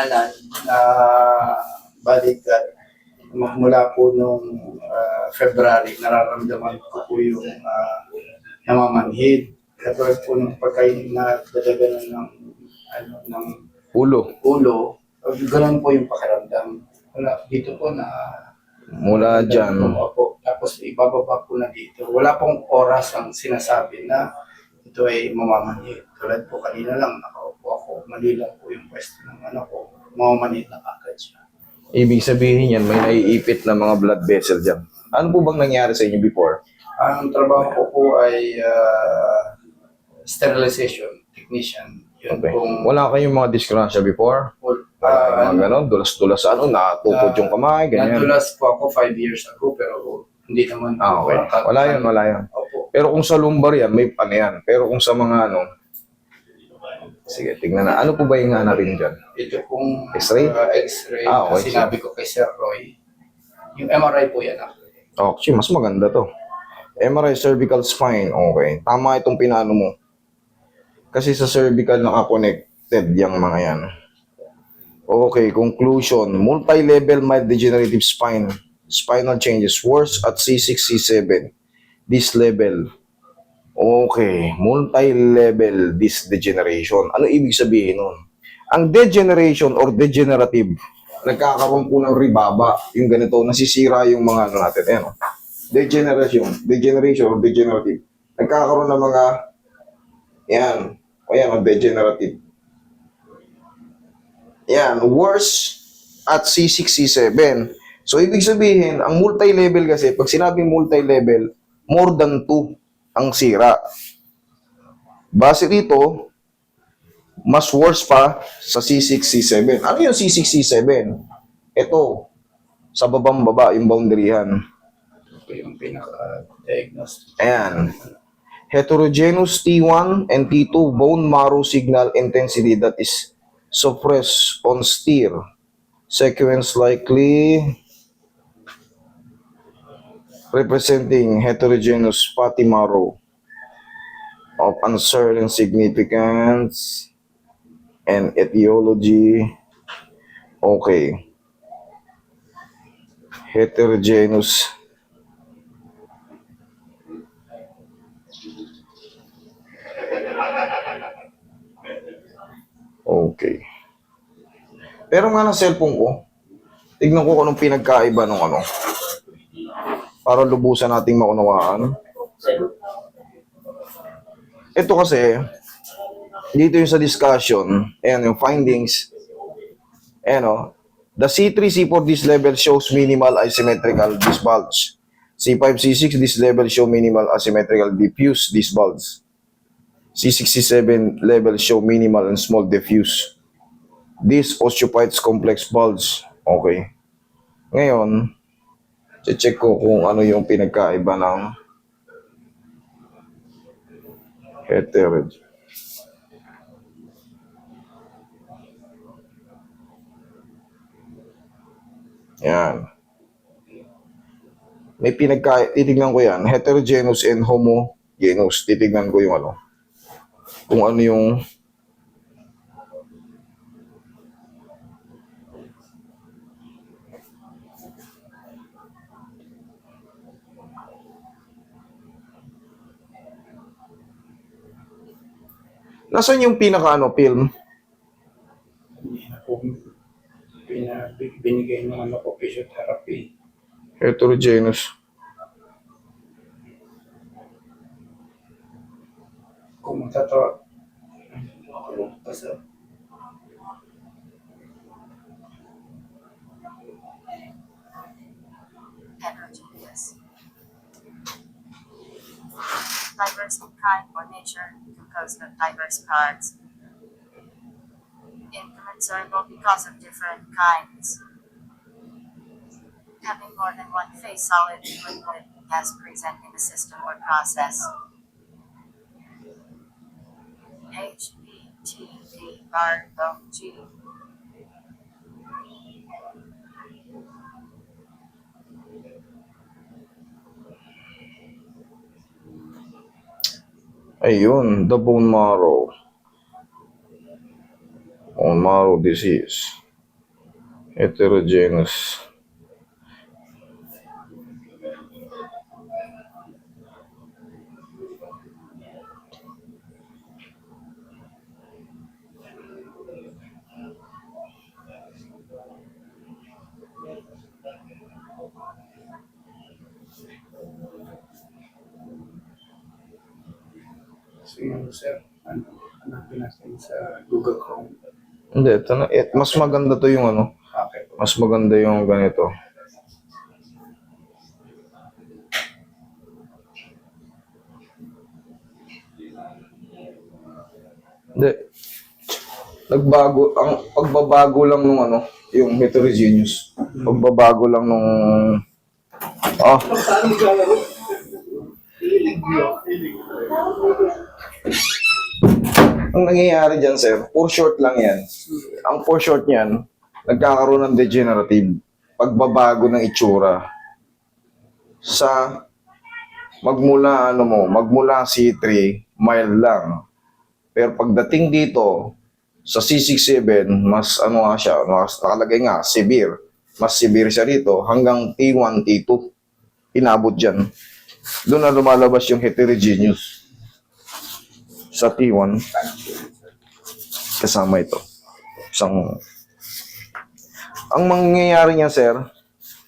pinagdaanan na balikat mula po nung February, nararamdaman ko po yung namamanhid. Katulad po nung pagkain na dadaganan ng ulo, ganun po yung pakiramdam. Wala, dito po na mula dyan. Po, tapos ibababa po na dito. Wala pong oras ang sinasabi na ito ay mamamanhid. Tulad po kanina lang, nakaupo ako, mali lang po yung pwesto ng ko, mamamanhid na agad siya. Ibig sabihin yan, may naiipit na mga blood vessel dyan. Ano po bang nangyari sa inyo before? Ang trabaho ko po ay sterilization technician. Yun Okay. pong, Wala kayong mga disgrasya before? Mga ganon, dulas-dulas, natupod yung kamay, ganyan. Nadulas po ako 5 years ago, pero hindi naman po. Okay. Wala yun. Opo. Pero kung sa lumbar yan, may ano yan. Pero kung sa mga sige, tingnan na. Ano po ba yung natin dyan? Ito pong X-ray? X-ray. Okay. Sinabi ko kay Sir Roy. Yung MRI po yan actually. Actually, mas maganda to. MRI cervical spine, okay. Tama itong pinano mo. Kasi sa cervical naka-connected yung mga yan. Okay, conclusion. Multi-level mild degenerative spine. Spinal changes worse at C6, C7. This level. Okay, multi-level disc degeneration. Ano ibig sabihin nun? Ang degeneration or degenerative, nagkakaroon po ng ribaba. Yung ganito, nasisira yung mga natin. Ayan, degeneration or degenerative. Nagkakaroon ng mga, degenerative. Yan, worse at C6, C7. So, ibig sabihin, ang multi-level kasi, pag sinabing multi-level, more than 2 ang sira. Base dito, mas worse pa sa C6, C7. Ano yung C6, C7? Ito, sa babang-baba, yung boundaryhan. Ito yung pinaka-diagnostic. Ayan. Heterogeneous T1 and T2 bone marrow signal intensity that is suppressed on STIR. Sequence likely representing heterogeneous fatty marrow of uncertain significance and etiology. Okay. Heterogeneous. Okay. Pero nga ng cellphone ko, tignan ko kung anong pinagkaiba ng para lubusan nating maunawaan. Ito kasi, dito yung sa discussion, ayan yung findings, ayan the C3, C4, this level shows minimal asymmetrical disc bulge. C5, C6, this level show minimal asymmetrical diffuse disc bulge. C6, C7 level show minimal and small diffuse. This osteophytes complex bulge. Okay. Ngayon, check ko kung ano yung pinagkaiba ng heterogeneous. Yan. May titignan ko yan. Heterogeneous and homogeneous. Titignan ko yung kung ano yung nasaan yung pinaka film? Hindi na po binigay ng physiotherapy. Heterogeneous. Kung magtatawa, basta heterogeneous. Diverse in kind or nature, composed of diverse parts. Incommensurable because of different kinds. Having more than one phase, solid, liquid, gas present in the system or process. H, P, T, D, R, O, G. Ayun, the bone marrow. Bone marrow disease. Heterogeneous. So yun, sir. Hanapin natin sa Google Chrome. Hindi, ito na. Mas maganda to yung ano. Okay po. Mas maganda yung ganito. Hindi. Nagbago, ang pagbabago lang nung ano, yung heterogeneous. Pagbabago lang nung... Ah, ang nangyayari dyan, sir, for short lang yan. Ang for short niyan, nagkakaroon ng degenerative. Pagbabago ng itsura. Sa magmula C3, mild lang. Pero pagdating dito, sa C67, mas ano nga siya, mas nakalagay nga, severe. Mas severe siya dito, hanggang T1, T2. Inabot dyan. Doon na lumalabas yung heterogeneous. Sa T1, kasama ito. Ang mangyayari niya, sir,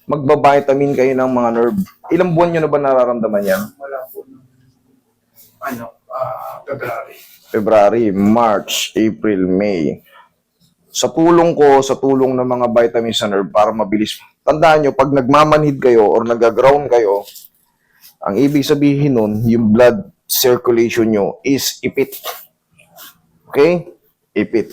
magbabitamin kayo ng mga nerve. Ilang buwan nyo na ba nararamdaman yan? Wala po nung, February. February, March, April, May. Sa tulong ko, sa tulong ng mga vitamins sa nerve para mabilis. Tandaan nyo, pag nagmamanhid kayo or nag-ground kayo, ang ibig sabihin nun, yung blood circulation nyo is ipit. Okay? Ipit.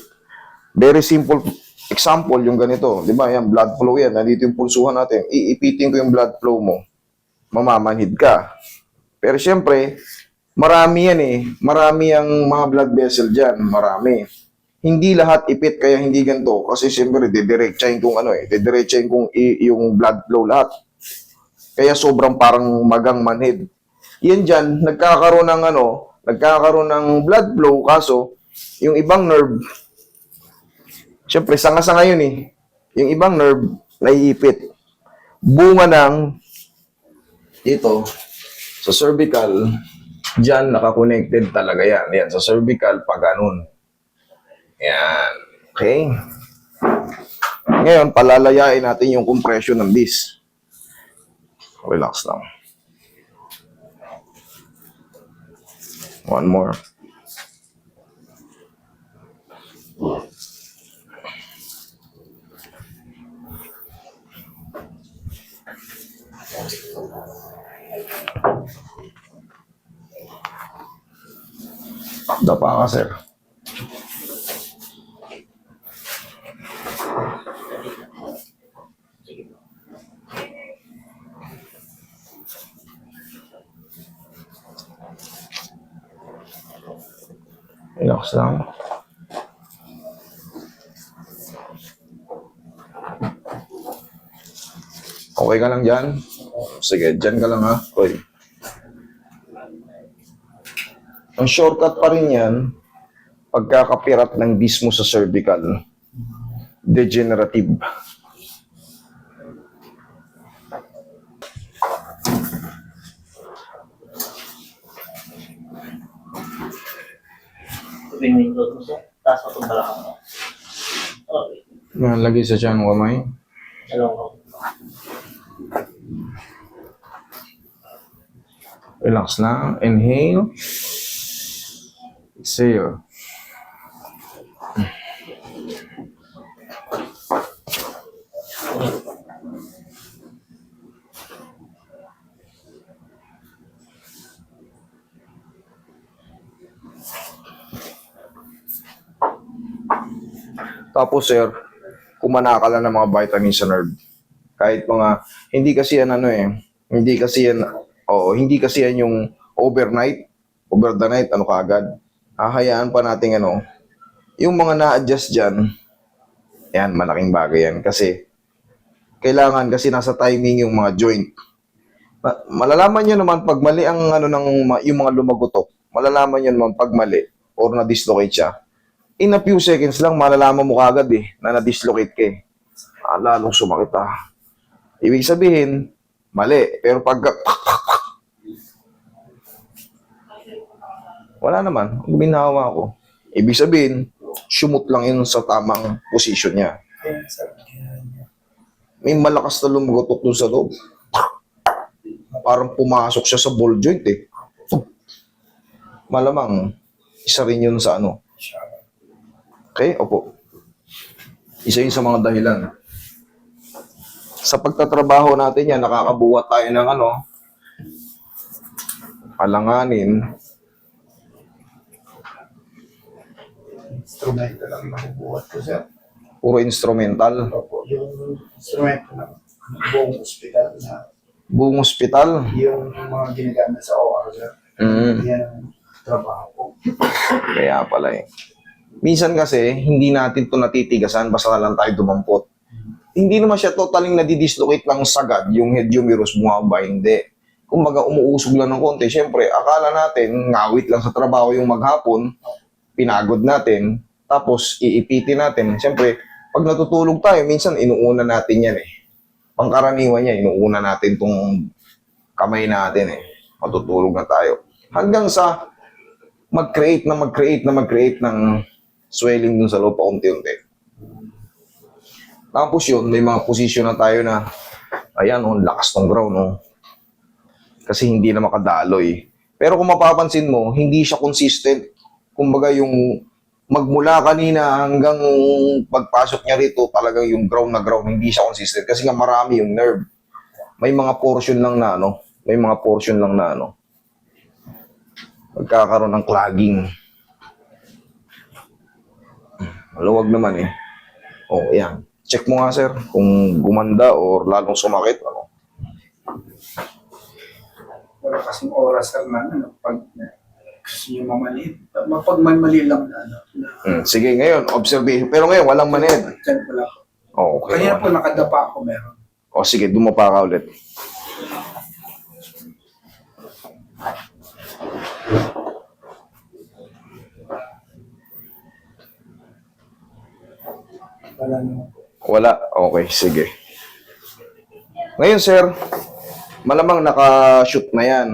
Very simple example, yung ganito. Di ba? Yan, blood flow yan. Nandito yung pulsuhan natin. Iipitin ko yung blood flow mo. Mamamanhid ka. Pero syempre, marami yan eh. Marami ang mga blood vessel dyan. Marami. Hindi lahat ipit, kaya hindi ganito. Kasi syempre, didiretsahin kong didiretsahin kong yung blood flow lahat. Kaya sobrang parang magang manhid. Yan dyan, nagkakaroon ng blood flow, kaso, yung ibang nerve, syempre, sanga-sanga yun eh. Yung ibang nerve, naiipit. Bunga ng, dito, sa cervical, dyan, nakakonected talaga yan. Yan, sa cervical, pag ganun. Yan. Okay? Ngayon, palalayain natin yung compression ng disc. Relax lang. One more. Dapa ka, sir. Relax lang. Okay ka lang dyan? Sige, dyan ka lang ha. Hoy. Ang shortcut pa rin yan, pagkakapirat ng disc mo sa cervical, degenerative. Pinindot mo siya, tapos matumbala ka mo. Okay, Yan, lagi sa tiyan mo kamay. dalawang ko. Relax lang. Inhale. Exhale. Tapos, sir, kumana ka lang ng mga vitamins sa nerve. Kahit mga, hindi kasi yan hindi kasi yan yung overnight, over the night, kaagad. Hahayaan pa natin yung mga na-adjust dyan, yan, malaking bagay yan. Kasi, kailangan kasi nasa timing yung mga joint. Malalaman nyo naman pag mali ang yung mga lumagotok. Malalaman nyo naman pag mali or na-dislocate siya. In a few seconds lang, malalaman mo kagad na na-dislocate ka eh. Lalong sumakit Ibig sabihin, mali. Pero pag wala naman, binawa ko. Ibig sabihin, sumot lang yun sa tamang posisyon niya. Kaya sabi niya, May malakas na lumugotok dun sa loob. Parang pumasok siya sa ball joint Malamang, isa rin yun sa ano. siya. Okay, opo. Isa yun sa mga dahilan. Sa pagtatrabaho natin yan, nakakabuhat tayo ng ano, alanganin. Instrumento lang nakubuhat ko, sir. Puro instrumental. Opo, yung instrumento ng buong ospital na Buong ospital. yung mga ginagamit sa OR, sir. Yan ang trabaho ko. Kaya pala Minsan kasi, hindi natin to natitigasan, basta na lang tayo dumampot. Hindi naman siya totaling nadidislocate ng sagad, yung head humerus bumaba, hindi. Kumbaga, umuusog lang ng konti. Siyempre, akala natin, ngawit lang sa trabaho yung maghapon, pinagod natin, tapos iipitin natin. Siyempre, pag natutulog tayo, minsan inuuna natin yan Pangkaraniwan niya, inuuna natin tong kamay natin Matutulog na tayo. Hanggang sa mag-create ng swelling dun sa loob paunti-unti. Tapos yun, may mga posisyon na tayo na, ayan, lakas ng ground, Kasi hindi na makadaloy. Pero kung mapapansin mo, hindi siya consistent. Kumbaga yung magmula kanina hanggang pagpasok niya rito, talagang yung ground na ground, hindi siya consistent. Kasi nga marami yung nerve. May mga portion lang na, magkakaroon ng clogging. Maluwag naman ayan. Check mo nga, sir, kung gumanda or lalong sumakit, Wala kasing oras ka man, pag gusto niyo mamaliit. Pag mali lang na Sige, ngayon, observation. Pero ngayon, walang manid. dyan wala. Okay. Kaya po nakadapa ako meron. Sige, dumapa ka ulit. Wala naman po. Wala? Okay, sige. Ngayon, sir, malamang naka-shoot na yan.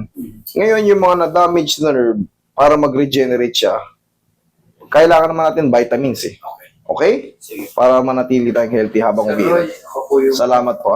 Ngayon, yung mga na-damage na nerve, para mag-regenerate siya, kailangan naman natin vitamins Okay. Okay? Sige. Para manatili tayong healthy habang Sir umiinom. Roy, ako po yung Salamat po,